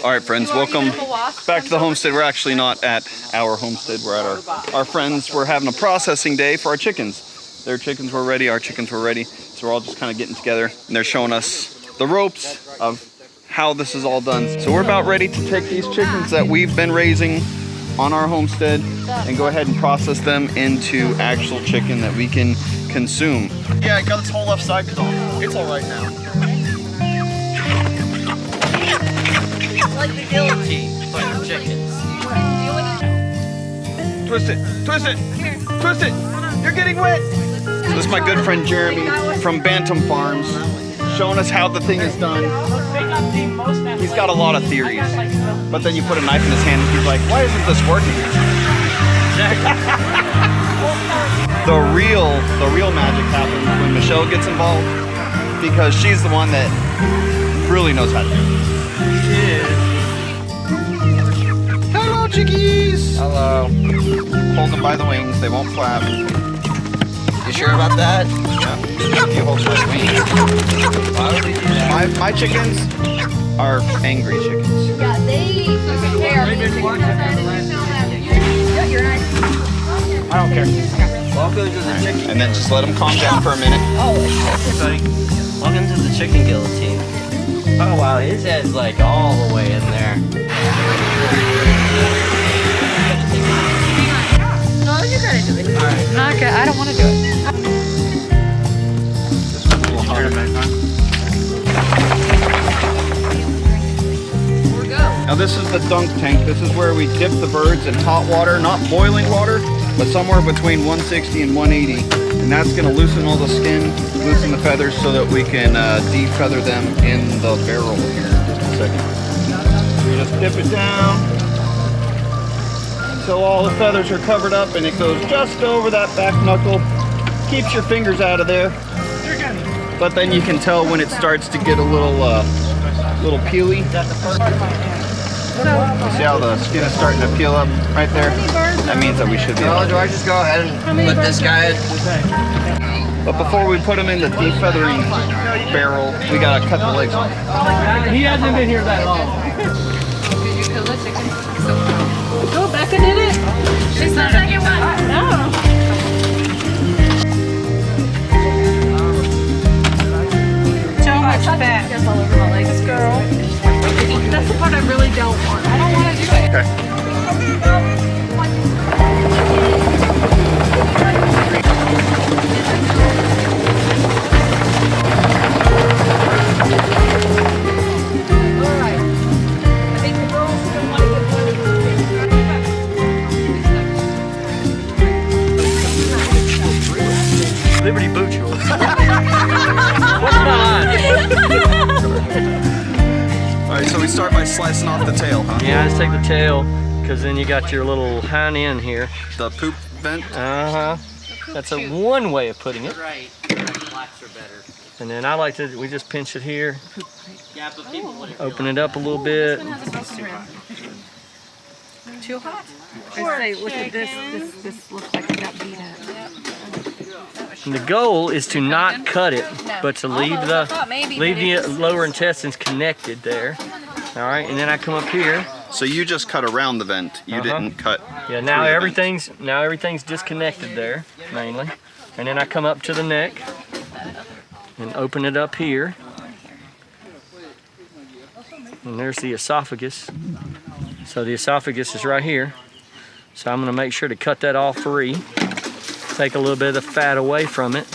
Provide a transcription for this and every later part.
All right, friends, welcome back to the homestead. We're actually not at our homestead. We're at our friends. We're having a processing day for our chickens. Their chickens were ready, our chickens were ready. So we're all just kind of getting together, and they're showing us the ropes of how this is all done. So we're about ready to take these chickens that we've been raising on our homestead and go ahead and process them into actual chicken that we can consume. Yeah, I got this whole left side cut off. It's all right now. It's like the guillotine for chickens. Twist it, twist it, twist it. You're getting wet. So this is my good friend Jeremy from Bantam Farms, showing us how the thing is done. He's got a lot of theories, but then you put a knife in his hand and he's like, why isn't this working? The real magic happens when Michelle gets involved, because she's the one that really knows how to do it. Hello, chickies! Hello. Hold them by the wings, they won't flap. You sure about that? Yeah. You hold by the wings. Why would we do that? My chickens are angry chickens. Yeah, they are. I don't care. Welcome to the chicken. And then just let them calm down for a minute. Oh, everybody. Welcome to the chicken guillotine. Oh wow, his head's like all the way in there. No, you gotta do it. Alright. No, okay, I don't want to do it. Now this is the dunk tank. This is where we dip the birds in hot water, not boiling water, but somewhere between 160 and 180. And that's gonna loosen all the skin, loosen the feathers so that we can de-feather them in the barrel here in just a second. We just dip it down until all the feathers are covered up and it goes just over that back knuckle. Keeps your fingers out of there. But then you can tell when it starts to get a little peely. You see how the skin is starting to peel up right there? That means that we should be able to. Do I just go ahead and put this guy in? But before we put him in the defeathering barrel, we gotta cut the legs off. He hasn't been here that long. Did you kill the chicken? Oh, Becca did it. She's the second one. No. So much fat. Gets all over my legs, girl. That's the part I really don't want. I don't want to do it. Okay. Alright. I think the girls don't want to get money. Liberty boot you. What's my line? Alright, so we start by slicing off the tail, huh? Yeah, let's take the tail, because then you got your little hind end here. The poop vent? Uh-huh. That's one way of putting it. Right. Flats are better. And then I like to, we just pinch it here, Yeah, but people would open it up a little bit. Too hot? Or say, look at this. This looks like it got beat up. And the goal is to not cut it, but to leave the lower intestines connected there. All right, and then I come up here. So you just cut around the vent. You didn't cut. Yeah, now through the vent. everything's disconnected there, mainly. And then I come up to the neck and open it up here. And there's the esophagus. So the esophagus is right here. So I'm gonna make sure to cut that all free. Take a little bit of the fat away from it.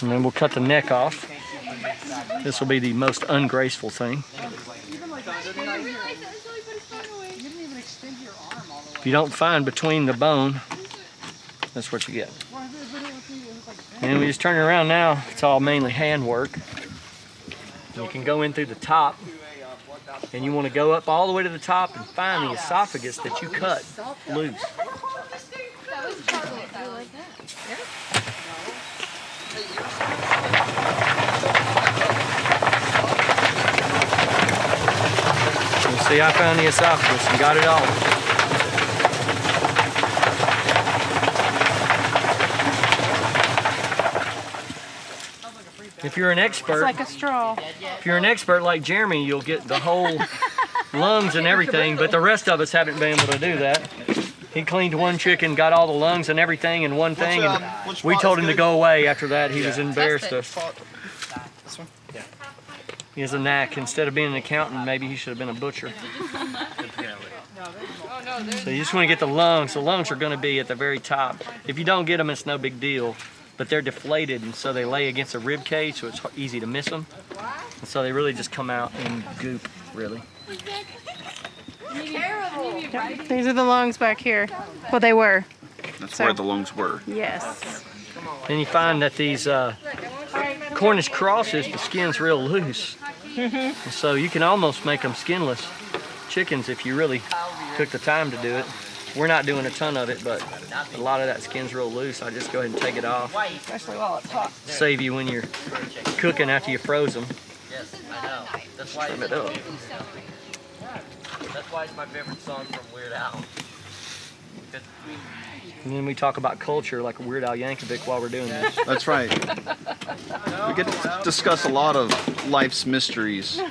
And then we'll cut the neck off. This will be the most ungraceful thing. If you don't find between the bone, that's what you get. And we just turn it around now. It's all mainly hand work. You can go in through the top, and you want to go up all the way to the top and find the esophagus that you cut loose. You see, I found the esophagus and got it all. If you're an expert, It's like a straw. if you're an expert like Jeremy, you'll get the whole lungs and everything, but the rest of us haven't been able to do that. He cleaned one chicken, got all the lungs and everything in one thing, and we told him to go away after that. He was embarrassed us. This one? Yeah. He has a knack. Instead of being an accountant, maybe he should have been a butcher. So you just want to get the lungs. The lungs are going to be at the very top. If you don't get them, it's no big deal. But they're deflated, and so they lay against a rib cage, so it's easy to miss them. And so they really just come out in goop, really. Yep. These are the lungs back here. Well, they were. That's where the lungs were. Yes. Then you find that these Cornish Crosses, the skin's real loose. So you can almost make them skinless chickens if you really took the time to do it. We're not doing a ton of it, but a lot of that skin's real loose. I just go ahead and take it off. Especially while it's hot. Save you when you're cooking after you froze them. Yes, I know. That's why Trim it up. That's why it's my favorite song from Weird Al. And then we talk about culture like a Weird Al Yankovic while we're doing this. That's right. We get to discuss a lot of life's mysteries.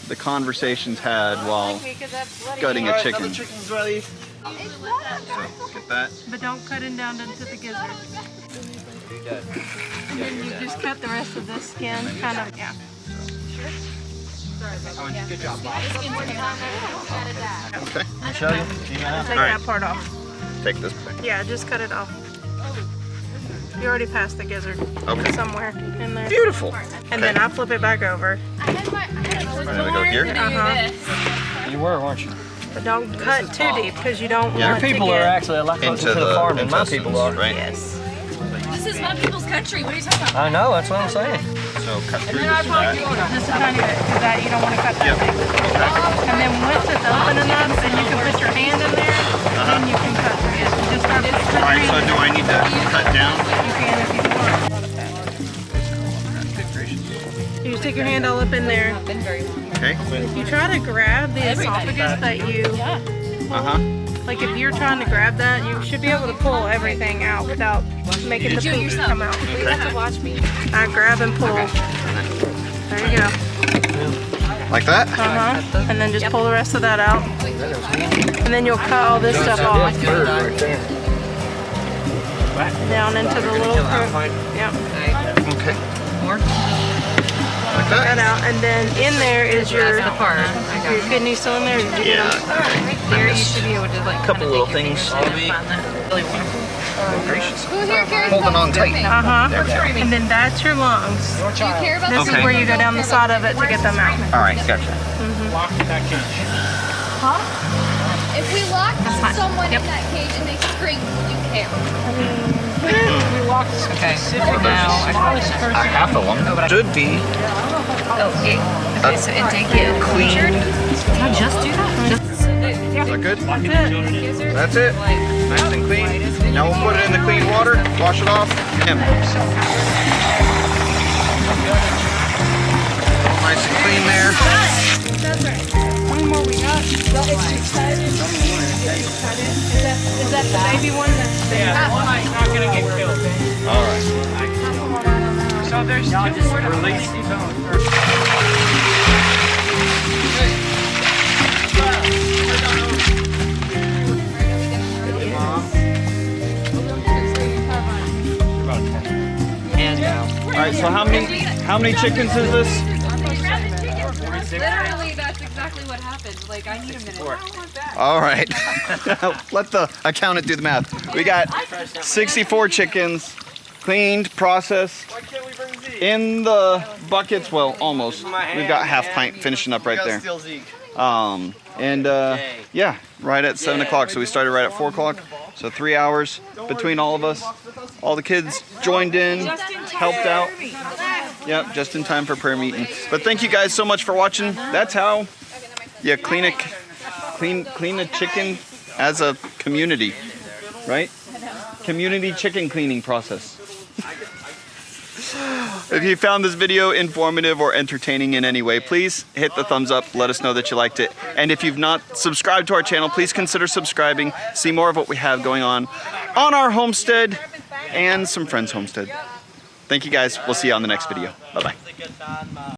The conversations had while gutting a chicken. Another chicken's ready. So, get that. But don't cut it down into the gizzard. And then you just cut the rest of the skin, kind of, yeah. Good job, Bob. Okay. I'll show you. Take that part off. Take this. Yeah, just cut it off. You already passed the gizzard. Okay. Somewhere in there. Beautiful. And then I'll flip it back over. Alright, then we go here. You were, weren't you? But don't cut too deep because you don't Yeah. want to People are get... actually a lot closer to the farm than my people are. Right? Yes. This is my people's country. What are you talking about? I know, that's what I'm saying. So cut through this and that. Just a tiny bit because that you don't want to cut that Yep. big. And then once it's open enough, then you can put your hand in there and you can cut through it. Just start with your Alright, so hand. do I need to cut down? You can if you want. You just take your hand all up in there. Okay. You try to grab the esophagus that you... Like if you're trying to grab that, you should be able to pull everything out without making the poop come out. You have to watch me. I grab and pull. There you go. Like that? And then just pull the rest of that out. And then you'll cut all this stuff off. Down into the little crook. Yep. Okay. Like That that? out. And then in there is your kidney still in there. Did you get them? Here you should be able to like. A couple little things. Really wonderful. Gracious. Holding on tight. And then that's your lungs. Do you care about This is where you go down the side of it to get them out. Alright, gotcha. If we lock someone in that cage and they scream, you care. Okay. Now I probably should. Half of them should be Okay, so it did get clean. Can I just do that? Is that good? That's it. Nice and clean. Now we'll put it in the clean water, wash it off. Nice and clean there. One more we got. Is that the baby one that's there? Not gonna get killed. All right. So there's two more to Release these on. All right. So how many chickens is this? Literally, that's exactly what happened. Like, I need a minute. All right. Let the accountant do the math. We got 64 chickens, cleaned, processed, in the buckets. Well, almost. We've got half pint finishing up right there. Yeah, right at 7 o'clock. So we started right at 4 o'clock. So 3 hours between all of us. All the kids joined in, helped out. Yep, just in time for prayer meeting. But thank you guys so much for watching. That's how you clean a chicken as a community, right? Community chicken cleaning process. If you found this video informative or entertaining in any way, please hit the thumbs up. Let us know that you liked it. And if you've not subscribed to our channel, please consider subscribing. See more of what we have going on our homestead and some friends' homestead. Thank you guys. We'll see you on the next video. Bye-bye.